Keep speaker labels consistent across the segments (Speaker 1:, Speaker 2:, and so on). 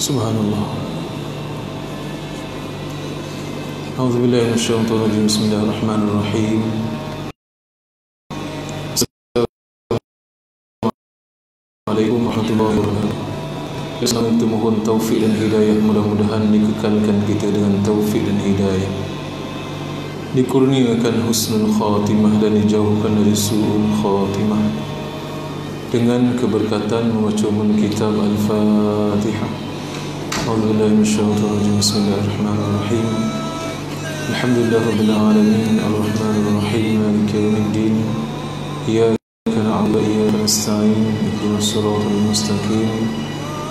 Speaker 1: Subhanallah. A'udzubillahi minasyaitonir rajim. Bismillahirrahmanirrahim. Assalamualaikum warahmatullahi wabarakatuh. Kita mohon taufik dan hidayah. Mudah-mudahan dikekalkan kita dengan taufik dan hidayah, dikurniakan husnul khatimah dan dijauhkan dari su'ul khatimah dengan keberkatan membaca kitab Al-Fatihah. A'udzubillahi minasyaitonir rajim. Bismillahirrahmanirrahim. Alhamdulillahirabbil alamin, arrahmanir rahim, maliki yaumiddin. Iyyaka na'budu wa iyyaka nasta'in. Ihdinas siratal mustaqim.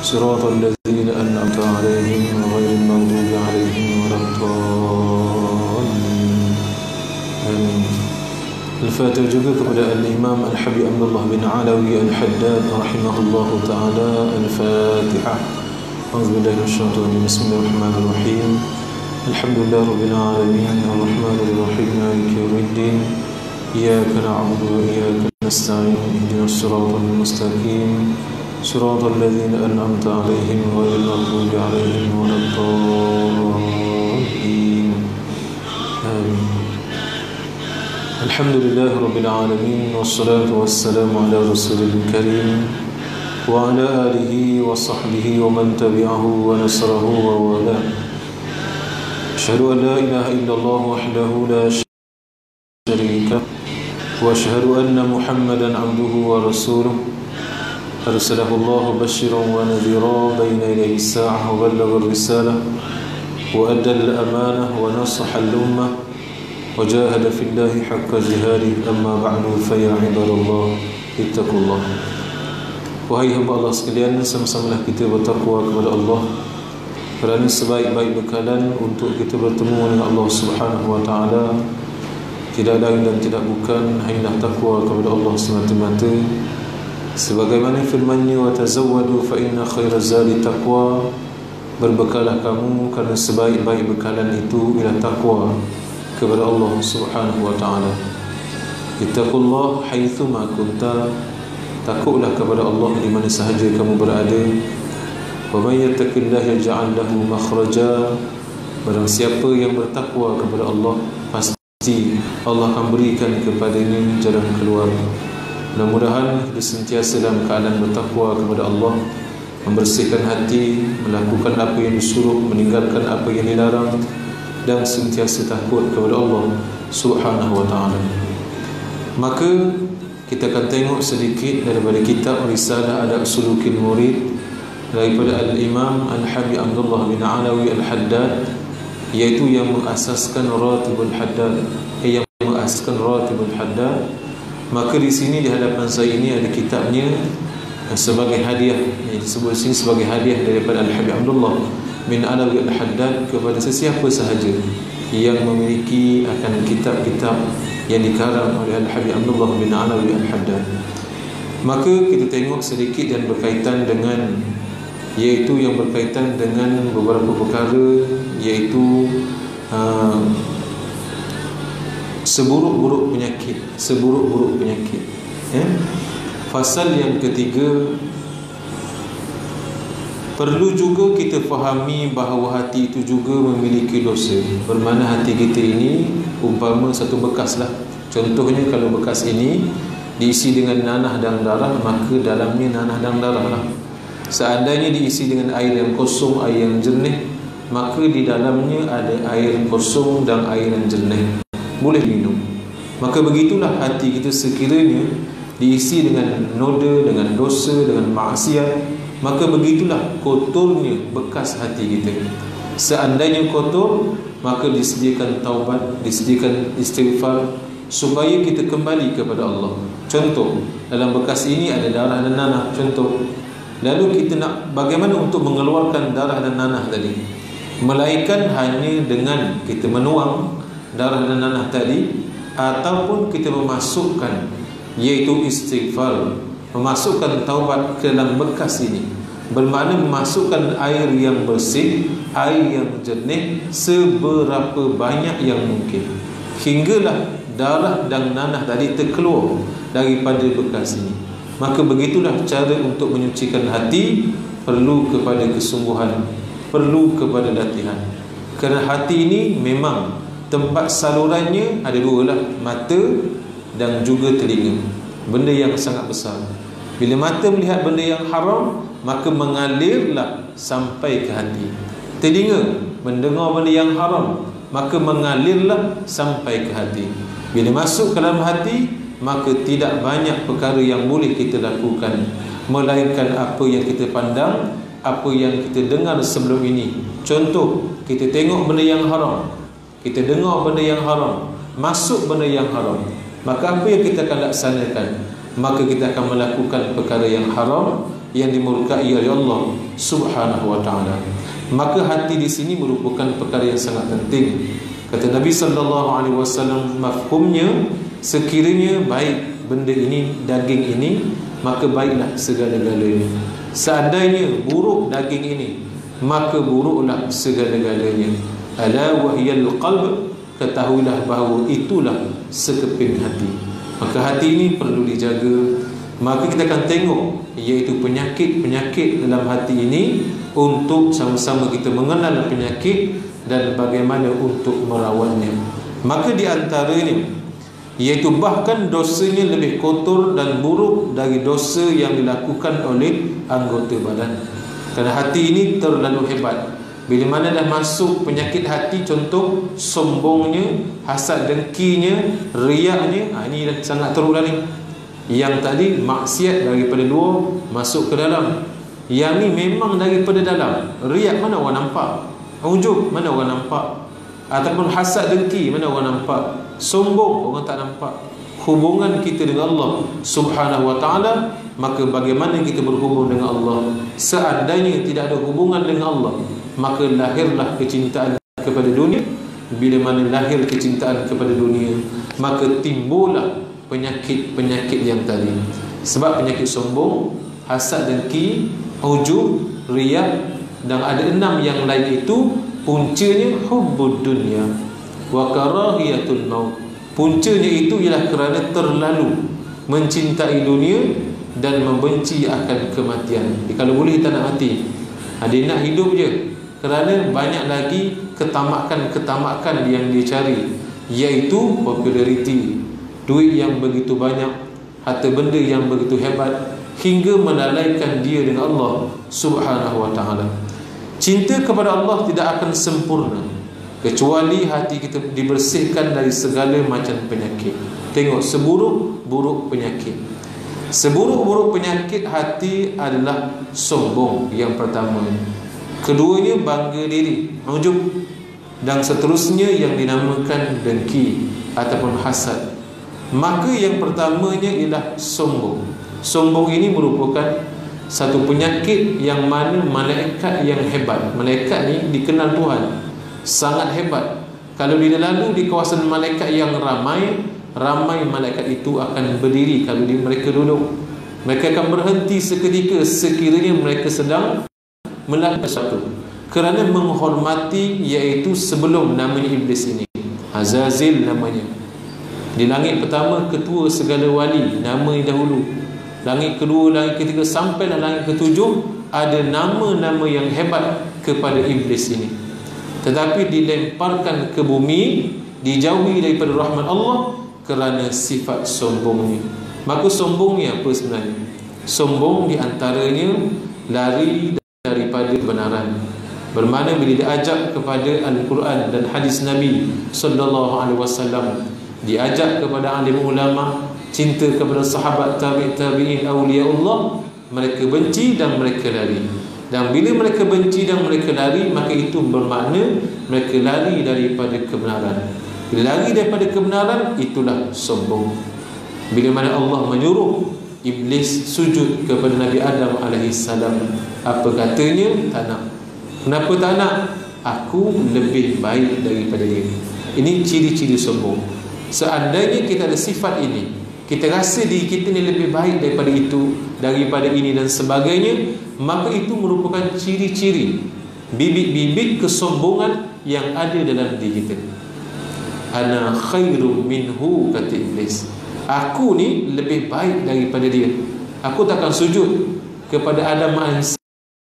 Speaker 1: Siratal ladzina an'amta 'alaihim ghairil maghdubi 'alaihim waladdallin. Amin. Al-Fatihah juga kepada Al-Imam Al-Habib Abdullah bin Alawi Al-Haddad rahimahullahu ta'ala. Al-Fatihah. A'udzubillahi minasyaitonir rajim. Bismillahirrahmanirrahim. Alhamdulillahi rabbil alamin, arrahmanir rahim, maliki yaumiddin. Iyyaka na'budu wa iyyaka nasta'in. Ihdinas siratal mustaqim. Siratal ladzina an'amta 'alaihim ghairil maghdubi 'alaihim waladdallin. Amin. Alhamdulillahi rabbil alamin, wassalatu wassalamu ala rasulil karim wa ala alihi wa sahbihi wa man tabi'ahu wa nasrahu wa wala. Asyhadu an la ilaha illallah wahdahu la syarika wa asyhadu anna Muhammadan 'abduhu wa rasuluh. Arsalahu Allah basyiran wa nadhira bayna yaday as-sa'ah wa ballagha ar-risalah wa adda al-amanah wa nasaha al-ummah wa jahada fillahi haqqa jihadih. Amma ba'du, fa ya ibadallah ittaqullah. Wahai hamba Allah sekalian, sama-samalah kita bertakwa kepada Allah, kerana sebaik-baik bekalan untuk kita bertemu dengan Allah Subhanahu wa taala tidak lain dan tidak bukan hanyalah takwa kepada Allah semata-mata. Sebagaimana firman-Nya, wa tazawwadu fa inna khairaz zadi taqwa. Berbekalah kamu kerana sebaik-baik bekalan itu ialah takwa kepada Allah Subhanahu wa taala. Ittaqullah haitsu ma kunta. Takutlah kepada Allah di mana sahaja kamu berada. Wa may yattaqillaha yaj'al lahu makhraja. Barang siapa yang bertakwa kepada Allah, pasti Allah akan berikan kepadanya jalan keluar. Mudah-mudahan kita sentiasa dalam keadaan bertakwa kepada Allah, membersihkan hati, melakukan apa yang disuruh, meninggalkan apa yang dilarang, dan sentiasa takut kepada Allah Subhanahu wa ta'ala. Maka kita akan tengok sedikit daripada kitab Risalah Adab Sulukil Murid daripada Al-Imam Al-Habib Abdullah bin Alawi Al-Haddad, iaitu yang mengasaskan Ratibul Haddad, Maka di sini di hadapan saya ini ada kitabnya sebagai hadiah, yang disebut sini sebagai hadiah daripada Al-Habib Abdullah bin Alawi Al-Haddad kepada sesiapa sahaja yang memiliki akan kitab-kitab yang dikarang oleh Al-Habib Abdullah bin Alawi Al-Haddad. Maka kita tengok sedikit dan berkaitan dengan, iaitu yang berkaitan dengan beberapa perkara, iaitu seburuk-buruk penyakit. Fasal yang ketiga, perlu juga kita fahami bahawa hati itu juga memiliki dosa. Bermakna hati kita ini umpama satu bekas lah. Contohnya kalau bekas ini diisi dengan nanah dan darah, maka dalamnya nanah dan darah lah. Seandainya diisi dengan air yang kosong, air yang jernih, maka di dalamnya ada air kosong dan air yang jernih, boleh minum. Maka begitulah hati kita sekiranya diisi dengan noda, dengan dosa, dengan maksiat, maka begitulah kotornya bekas hati kita. Seandainya kotor, maka disediakan taubat, disediakan istighfar supaya kita kembali kepada Allah. Contoh, dalam bekas ini ada darah dan nanah, contoh. Lalu kita nak bagaimana untuk mengeluarkan darah dan nanah tadi? Melainkan hanya dengan kita menuang darah dan nanah tadi, ataupun kita memasukkan, iaitu istighfar, memasukkan taubat ke dalam bekas ini. Bermakna memasukkan air yang bersih, air yang jernih seberapa banyak yang mungkin, hinggalah darah dan nanah tadi terkeluar daripada bekas ini. Maka begitulah cara untuk menyucikan hati perlu kepada kesungguhan, perlu kepada latihan. Kerana hati ini memang tempat salurannya ada dua lah, mata dan juga telinga. Benda yang sangat besar. Bila mata melihat benda yang haram, maka mengalirlah sampai ke hati. Telinga mendengar benda yang haram, maka mengalirlah sampai ke hati. Bila masuk ke dalam hati, maka tidak banyak perkara yang boleh kita lakukan, melainkan apa yang kita pandang, apa yang kita dengar sebelum ini. Contoh, kita tengok benda yang haram, kita dengar benda yang haram, masuk benda yang haram, maka apa yang kita akan laksanakan? Maka kita akan melakukan perkara yang haram, yang dimurkai oleh Allah Subhanahu wa ta'ala. Maka hati di sini merupakan perkara yang sangat penting. Kata Nabi SAW, mafhumnya, sekiranya baik benda ini, daging ini, maka baiklah segala-galanya. Seandainya buruk daging ini, maka buruklah segala-galanya. Ala wahyal qalb, ketahuilah bahawa itulah sekeping hati. Maka hati ini perlu dijaga. Maka kita akan tengok, iaitu penyakit-penyakit dalam hati ini, untuk sama-sama kita mengenal penyakit dan bagaimana untuk merawatnya. Maka di antaranya, iaitu bahkan dosanya lebih kotor dan buruk dari dosa yang dilakukan oleh anggota badan. Kerana hati ini terlalu hebat. Bila mana dah masuk penyakit hati, contoh sombongnya, hasad dengkinya, riaknya, ini dah sangat teruk dah ni. Yang tadi maksiat daripada luar masuk ke dalam, yang ni memang daripada dalam. Riak mana orang nampak, ujub mana orang nampak, ataupun hasad dengki mana orang nampak, sombong orang tak nampak. Hubungan kita dengan Allah Subhanahu wa ta'ala, maka bagaimana kita berhubung dengan Allah? Seandainya tidak ada hubungan dengan Allah, maka lahirlah kecintaan kepada dunia. Bila mana lahir kecintaan kepada dunia, maka timbullah penyakit-penyakit yang tadi. Sebab penyakit sombong, hasad dengki, ujub, riak, dan ada 6 yang lain itu, puncanya hubbud dunya wa karahiyatul maut. Puncanya itu ialah kerana terlalu mencintai dunia dan membenci akan kematian. Kalau boleh kita nak mati, dia nak hidup je, kerana banyak lagi ketamakan-ketamakan yang dia cari, iaitu populariti, duit yang begitu banyak, harta benda yang begitu hebat, hingga melalaikan dia dengan Allah Subhanahu wa ta'ala. Cinta kepada Allah tidak akan sempurna kecuali hati kita dibersihkan dari segala macam penyakit. Tengok, seburuk-buruk penyakit, seburuk-buruk penyakit hati adalah sombong yang pertama. Keduanya bangga diri, ujub, dan seterusnya yang dinamakan dengki ataupun hasad. Maka yang pertamanya ialah sombong. Sombong ini merupakan satu penyakit yang mana malaikat yang hebat. Malaikat ni dikenal Tuhan sangat hebat. Kalau dia lalu di kawasan malaikat yang ramai malaikat itu akan berdiri. Kalau mereka duduk, mereka akan berhenti seketika sekiranya mereka sedang melakukan sesuatu, kerana menghormati, iaitu sebelum namanya iblis ini, Azazil namanya. Di langit pertama, ketua segala wali, nama dahulu. Langit kedua, langit ketiga, sampai langit ketujuh, ada nama-nama yang hebat kepada iblis ini. Tetapi dilemparkan ke bumi, dijauhi daripada rahmat Allah kerana sifat sombongnya. Maka sombongnya apa sebenarnya? Sombong diantaranya lari daripada kebenaran. Bermakna bila diajak kepada Al-Quran dan hadis Nabi sallallahu alaihi wasallam, diajak kepada alim ulama, cinta kepada sahabat, tabi'in, awliyaullah, mereka benci dan mereka lari. Dan bila mereka benci dan mereka lari, maka itu bermakna mereka lari daripada kebenaran. Bila lari daripada kebenaran, itulah sombong. Bila mana Allah menyuruh iblis sujud kepada Nabi Adam AS, apa katanya? Tak nak. Kenapa tak nak? Aku lebih baik daripada dia. Ini ciri-ciri sombong. Seandainya kita ada sifat ini, kita rasa diri kita ni lebih baik daripada itu, daripada ini dan sebagainya, maka itu merupakan ciri-ciri, bibit-bibit kesombongan yang ada dalam diri kita. Ana khairum minhu, kata iblis. Aku ni lebih baik daripada dia. Aku takkan sujud kepada Adam AS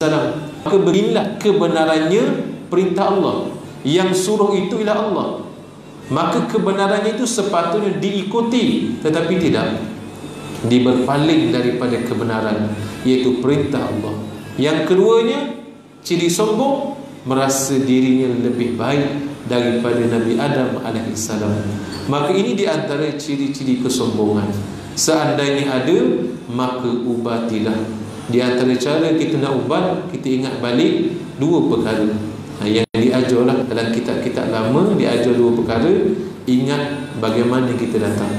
Speaker 1: Maka beginilah kebenarannya perintah Allah. Yang suruh itu ialah Allah. Maka kebenarannya itu sepatutnya diikuti, tetapi tidak berpaling daripada kebenaran, iaitu perintah Allah. Yang keduanya, ciri sombong, merasa dirinya lebih baik daripada Nabi Adam AS. Maka ini di antara ciri-ciri kesombongan. Seandainya ada, maka ubatilah. Di antara cara kita nak ubat, kita ingat balik dua perkara yang diajarlah dalam kitab-kitab lama. Diajar dua perkara. Ingat bagaimana kita datang.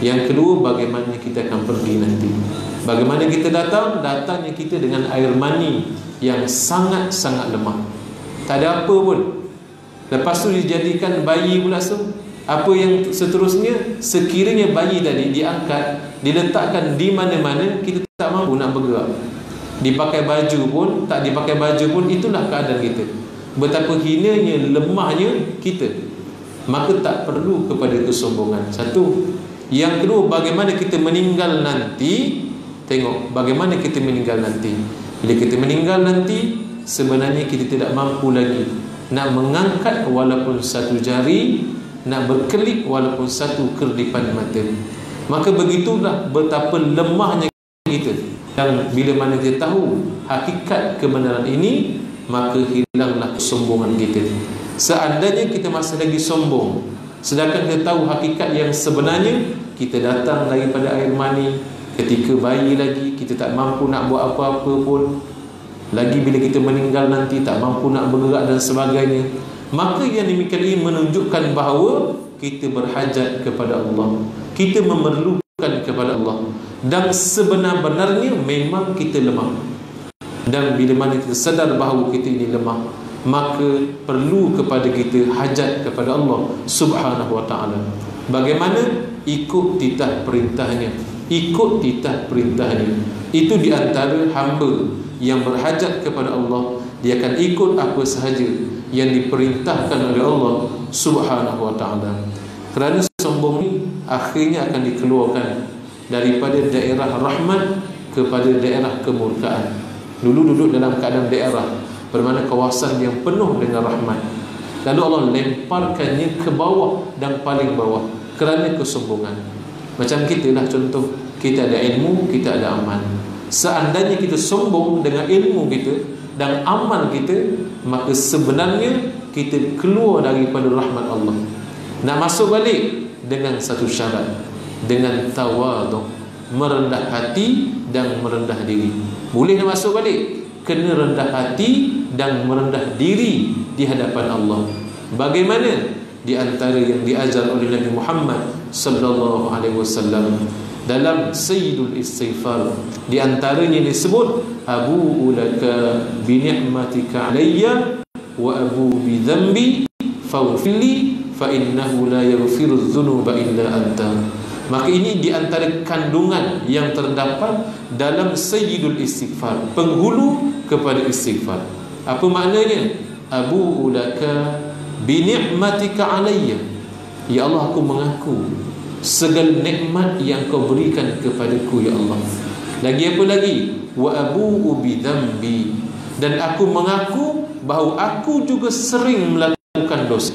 Speaker 1: Yang kedua, bagaimana kita akan pergi nanti. Bagaimana kita datang? Datangnya kita dengan air mani yang sangat-sangat lemah, tak ada apa pun. Lepas tu dijadikan bayi pula. Apa yang seterusnya? Sekiranya bayi tadi diangkat, diletakkan di mana-mana, kita tak mampu nak bergerak. Dipakai baju pun, tak dipakai baju pun, itulah keadaan kita. Betapa hinanya, lemahnya kita. Maka tak perlu kepada kesombongan. Satu. Yang kedua, bagaimana kita meninggal nanti. Tengok bagaimana kita meninggal nanti. Bila kita meninggal nanti, sebenarnya kita tidak mampu lagi nak mengangkat walaupun satu jari, nak berkelip walaupun satu kerdipan mata. Maka begitulah betapa lemahnya kita. Dan bila mana kita tahu hakikat kebenaran ini, maka hilanglah kesombongan kita. Seandainya kita masih lagi sombong, sedangkan kita tahu hakikat yang sebenarnya, kita datang daripada air mani ketika bayi lagi, kita tak mampu nak buat apa-apa pun. Lagi bila kita meninggal nanti, tak mampu nak bergerak dan sebagainya. Maka yang demikian ini menunjukkan bahawa kita berhajat kepada Allah, kita memerlukan kepada Allah. Dan sebenar-benarnya memang kita lemah. Dan bila mana kita sedar bahawa kita ini lemah, maka perlu kepada kita hajat kepada Allah Subhanahu wa ta'ala. Bagaimana? Ikut titah perintahnya. Ikut titah perintahnya. Itu di antara hamba yang berhajat kepada Allah. Dia akan ikut apa sahaja yang diperintahkan oleh Allah Subhanahu wa ta'ala. Kerana sombong ini akhirnya akan dikeluarkan daripada daerah rahmat kepada daerah kemurkaan. Dulu duduk dalam keadaan daerah, bermakna kawasan yang penuh dengan rahmat, lalu Allah lemparkannya ke bawah dan paling bawah kerana kesombongan. Macam kita lah contoh, kita ada ilmu, kita ada amal. Seandainya kita sombong dengan ilmu kita dan amal kita, maka sebenarnya kita keluar daripada rahmat Allah. Nak masuk balik dengan satu syarat, dengan tawaduk, merendah hati dan merendah diri. Boleh nak masuk balik, kena rendah hati dan merendah diri di hadapan Allah. Bagaimana? Di antara yang diajar oleh Nabi Muhammad sallallahu alaihi wasallam dalam Sayyidul Istighfar, di antaranya disebut abu ulaka bi ni'matika alayya wa abu bi dhanbi faghfirli fa innahu la yaghfiru dzunuba illa anta. Maka ini di antara kandungan yang terdapat dalam Sayyidul Istighfar, penghulu kepada istighfar. Apa maknanya? Abu ulaka bi ni'matika alayya, ya Allah, aku mengaku segala nikmat yang kau berikan kepadaku, ya Allah. Lagi apa lagi? Wa abu'u bi dhanbi, dan aku mengaku bahawa aku juga sering melakukan dosa,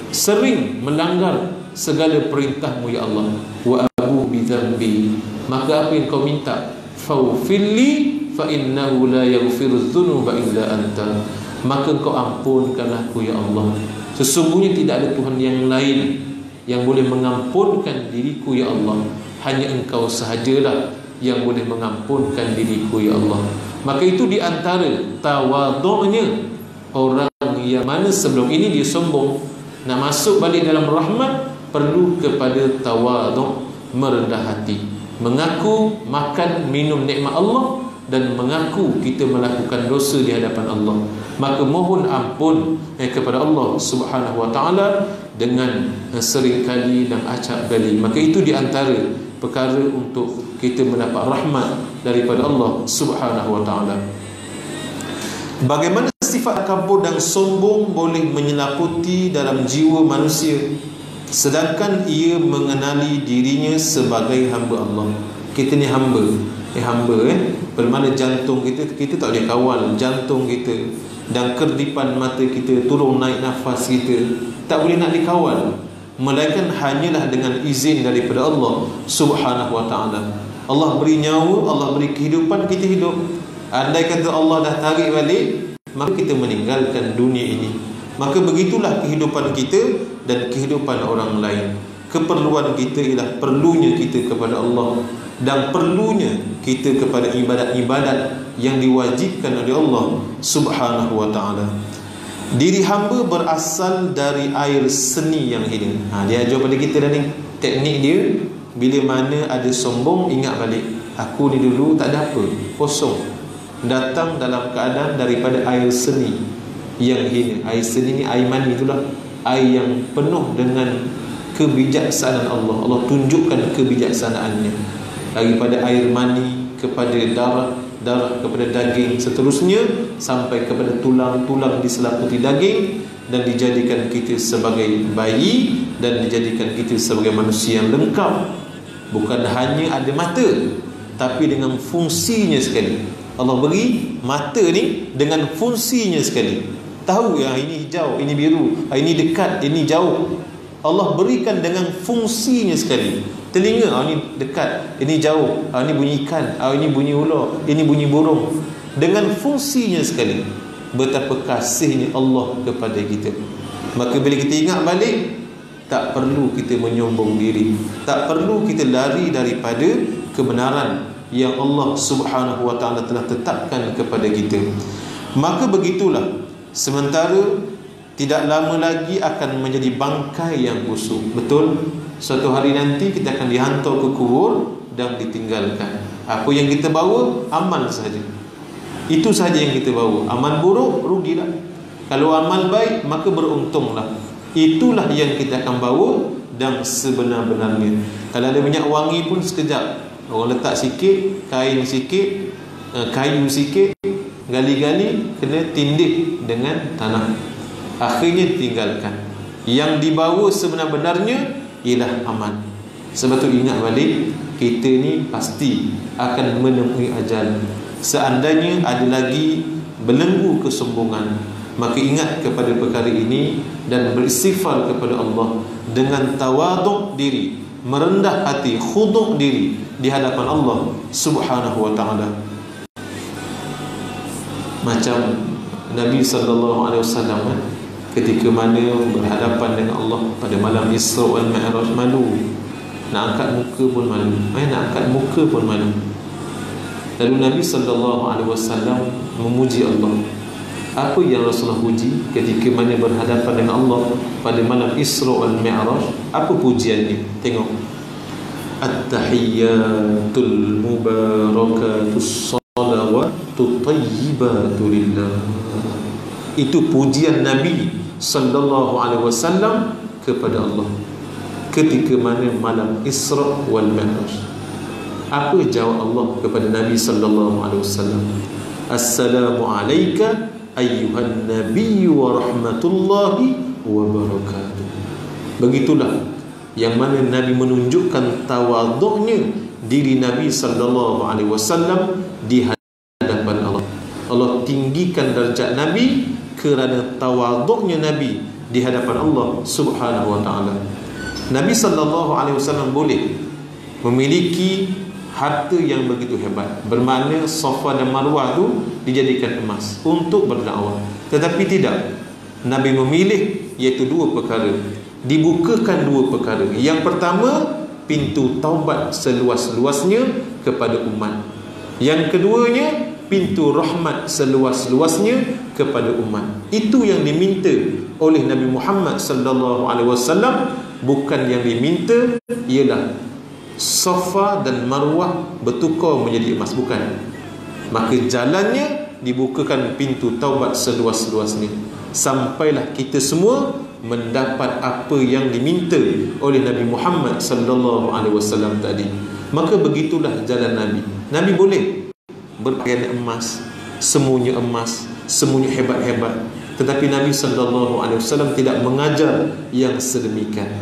Speaker 1: sering melanggar segala perintahmu, ya Allah. Wa abu'u bi dhanbi, maka apa yang kau minta? Faghfirli fa innahu la yaghfiru dzunuba illa anta, maka kau ampunkanlah aku, ya Allah. Sesungguhnya tidak ada Tuhan yang lain yang boleh mengampunkan diriku, ya Allah. Hanya Engkau sahajalah yang boleh mengampunkan diriku, ya Allah. Maka itu di antara tawaduknya orang yang mana sebelum ini dia sombong, nak masuk balik dalam rahmat, perlu kepada tawaduk, merendah hati, mengaku makan minum nikmat Allah, dan mengaku kita melakukan dosa di hadapan Allah. Maka mohon ampun kepada Allah Subhanahu wa ta'ala dengan seringkali dan acap kali. Maka itu di antara perkara untuk kita mendapat rahmat daripada Allah Subhanahu wa ta'ala. Bagaimana sifat takabur dan sombong boleh menyelaputi dalam jiwa manusia sedangkan ia mengenali dirinya sebagai hamba Allah. Kita ni hamba, hamba bermakna jantung kita tak boleh kawal jantung kita, dan kerdipan mata kita, turun naik nafas kita tak boleh nak dikawal, melainkan hanyalah dengan izin daripada Allah Subhanahu wa ta'ala. Allah beri nyawa, Allah beri kehidupan, kita hidup. Andai kata Allah dah tarik balik, maka kita meninggalkan dunia ini. Maka begitulah kehidupan kita dan kehidupan orang lain. Keperluan kita ialah perlunya kita kepada Allah, dan perlunya kita kepada ibadat-ibadat yang diwajibkan oleh Allah Subhanahu wa ta'ala. Diri hamba berasal dari air seni yang hina. Dia ajar pada kita dah ni teknik dia. Bila mana ada sombong, ingat balik, aku ni dulu tak ada apa, kosong, datang dalam keadaan daripada air seni yang hina. Air seni ni air mani, itulah air yang penuh dengan kebijaksanaan Allah. Allah tunjukkan kebijaksanaannya, daripada air mani kepada darah, darah kepada daging, seterusnya sampai kepada tulang-tulang diselaputi daging, dan dijadikan kita sebagai bayi, dan dijadikan kita sebagai manusia yang lengkap. Bukan hanya ada mata, tapi dengan fungsinya sekali. Allah beri mata ni dengan fungsinya sekali. Tahu yang ini hijau, ini biru, ini dekat, ini jauh. Allah berikan dengan fungsinya sekali. Telinga, ini dekat, ini jauh, ini bunyi ikan, ini bunyi ular, ini bunyi burung. Dengan fungsinya sekali. Betapa kasihnya Allah kepada kita. Maka bila kita ingat balik, tak perlu kita menyombong diri, tak perlu kita lari daripada kebenaran yang Allah Subhanahu wa ta'ala telah tetapkan kepada kita. Maka begitulah, sementara tidak lama lagi akan menjadi bangkai yang busuk. Betul, suatu hari nanti kita akan dihantar ke kubur dan ditinggalkan. Apa yang kita bawa, amal saja. Itu saja yang kita bawa. Amal buruk, rugilah. Kalau amal baik, maka beruntunglah. Itulah yang kita akan bawa, dan sebenar-benarnya. Kalau ada minyak wangi pun sekejap, orang letak sikit, kain sikit, kayu sikit, gali-gali, kena tindih dengan tanah, akhirnya tinggalkan. Yang dibawa sebenar-benarnya ialah aman. Sebab tu ingat balik, kita ni pasti akan menemui ajal. Seandainya ada lagi belenggu kesombongan, maka ingat kepada perkara ini dan beristighfar kepada Allah dengan tawaduk diri, merendah hati, khuduk diri di hadapan Allah Subhanahu wa ta'ala. Macam Nabi SAW ketika mana berhadapan dengan Allah pada malam Isra wal Mi'raj, malu, nak angkat muka pun malu, nak angkat muka pun malu. Lalu Nabi SAW memuji Allah. Apa yang Rasulullah puji ketika mana berhadapan dengan Allah pada malam Isra wal Mi'raj? Apa pujiannya? Tengok. At-tahiyyatul mubarakatus salawatut tayyibatu lillah. Itu pujian Nabi sallallahu alaihi wasallam kepada Allah ketika mana malam Isra wal Mi'raj. Apa jawab Allah kepada Nabi sallallahu alaihi wasallam? Assalamu alayka ayyuhan nabiyyu wa rahmatullahi wa barakatuh. Begitulah yang mana Nabi menunjukkan tawaduknya diri Nabi sallallahu alaihi wasallam di hadapan Allah. Allah tinggikan darjat Nabi kerana tawaduknya Nabi di hadapan Allah Subhanahu wa ta'ala. Nabi sallallahu alaihi wasallam boleh memiliki harta yang begitu hebat, bermakna Safa dan Marwah tu dijadikan emas untuk berdakwah. Tetapi tidak, Nabi memilih iaitu dua perkara, dibukakan dua perkara. Yang pertama, pintu taubat seluas-luasnya kepada umat. Yang keduanya, pintu rahmat seluas-luasnya kepada umat. Itu yang diminta oleh Nabi Muhammad sallallahu alaihi wasallam. Bukan yang diminta ialah Safa dan Marwah bertukar menjadi emas, bukan. Maka jalannya dibukakan pintu taubat seluas-luasnya, sampailah kita semua mendapat apa yang diminta oleh Nabi Muhammad sallallahu alaihi wasallam tadi. Maka begitulah jalan Nabi. Nabi boleh berpakaian emas, semuanya emas, semuanya hebat-hebat, tetapi Nabi sallallahu alaihi wasallam tidak mengajar yang sedemikian.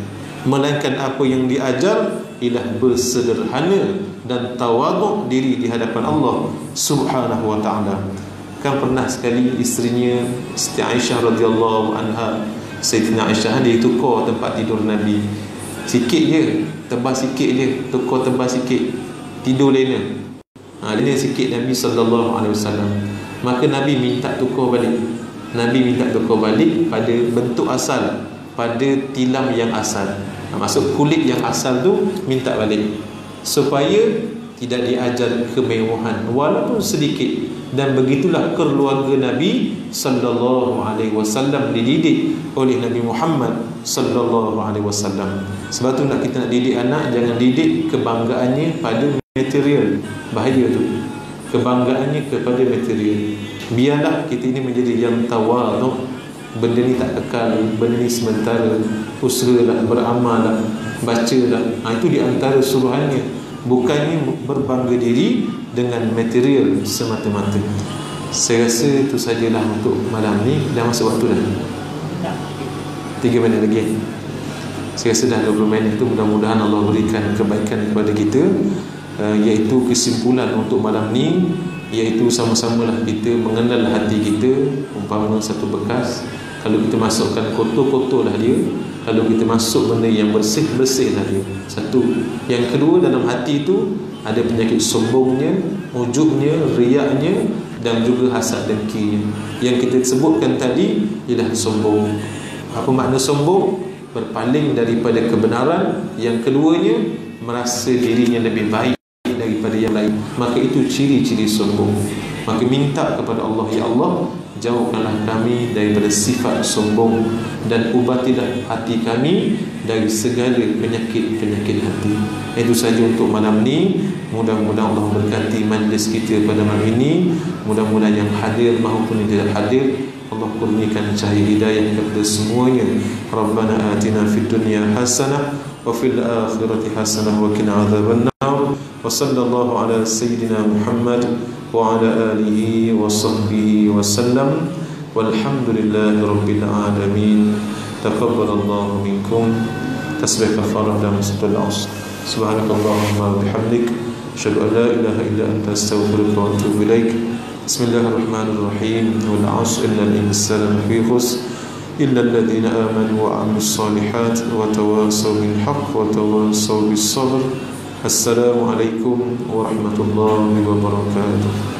Speaker 1: melainkan apa yang diajar ialah bersederhana dan tawaduk diri di hadapan Allah Subhanahu wa ta'ala. Kan pernah sekali isterinya Siti Aisyah radhiyallahu anha, Sayyidina Aisyah, dia tukar tempat tidur Nabi. Sikit je, tebal sikit je, tukar tebal sikit, tidur lena. Lena sikit Nabi sallallahu alaihi wasallam. Maka Nabi minta tukar balik. Nabi minta tukar balik pada bentuk asal, pada tilam yang asal. Maksud kulit yang asal tu minta balik, supaya tidak diajar kemewahan walaupun sedikit. Dan begitulah keluarga Nabi sallallahu alaihi wasallam dididik oleh Nabi Muhammad sallallahu alaihi wasallam. Sebab tu kita nak didik anak, jangan didik kebanggaannya pada material. Bahaya tu, kebanggaannya kepada material. Biarlah kita ini menjadi yang tawaduk. Benda ni tak kekal, benda ni sementara. Usahalah, beramallah, bacalah. Itu di antara suruhannya. Bukannya berbangga diri dengan material semata-mata. Saya rasa itu sajalah untuk malam ni. Dah masuk waktu dah? 3 minit lagi. Saya rasa dah 20 minit itu. Mudah-mudahan Allah berikan kebaikan kepada kita, iaitu kesimpulan untuk malam ni, iaitu sama-samalah kita mengenal hati kita. Umpama satu bekas, kalau kita masukkan kotor-kotor dah dia, kalau kita masuk benda yang bersih, bersihlah dia. Satu. Yang kedua, dalam hati itu ada penyakit sombongnya, ujubnya, riaknya, dan juga hasad dengki. Yang kita sebutkan tadi ialah sombong. Apa makna sombong? Berpaling daripada kebenaran. Yang keduanya, merasa dirinya lebih baik daripada yang lain. Maka itu ciri-ciri sombong. Maka minta kepada Allah, ya Allah, jauhkanlah kami daripada sifat sombong, dan ubatilah hati kami dari segala penyakit-penyakit hati. Itu saja untuk malam ni. Mudah-mudahan Allah berkati majlis kita pada malam ini. Mudah-mudahan yang hadir maupun yang tidak hadir, Allah kurniakan cahaya hidayah kepada semuanya. Rabbana atina fid dunya hasanah wa fil akhirati hasanah wa qina adzabannar. Wa sallallahu ala sayyidina Muhammad wa ala alihi wa sahbihi wa sallam. Walhamdulillahi rabbil alamin. Taqabbalallahu minkum. Tasbih kafarah dan suratul Asr. Subhanakallahumma wa bihamdik, asyhadu an la ilaha illa anta, astaghfiruka wa atubu ilaik. Bismillahirrahmanirrahim. Wal 'asr innal insana lafi khusr illa alladhina amanu wa 'amilus solihat wa tawasaw bil haqq wa tawasaw bis sabr. Assalamualaikum warahmatullahi wabarakatuh.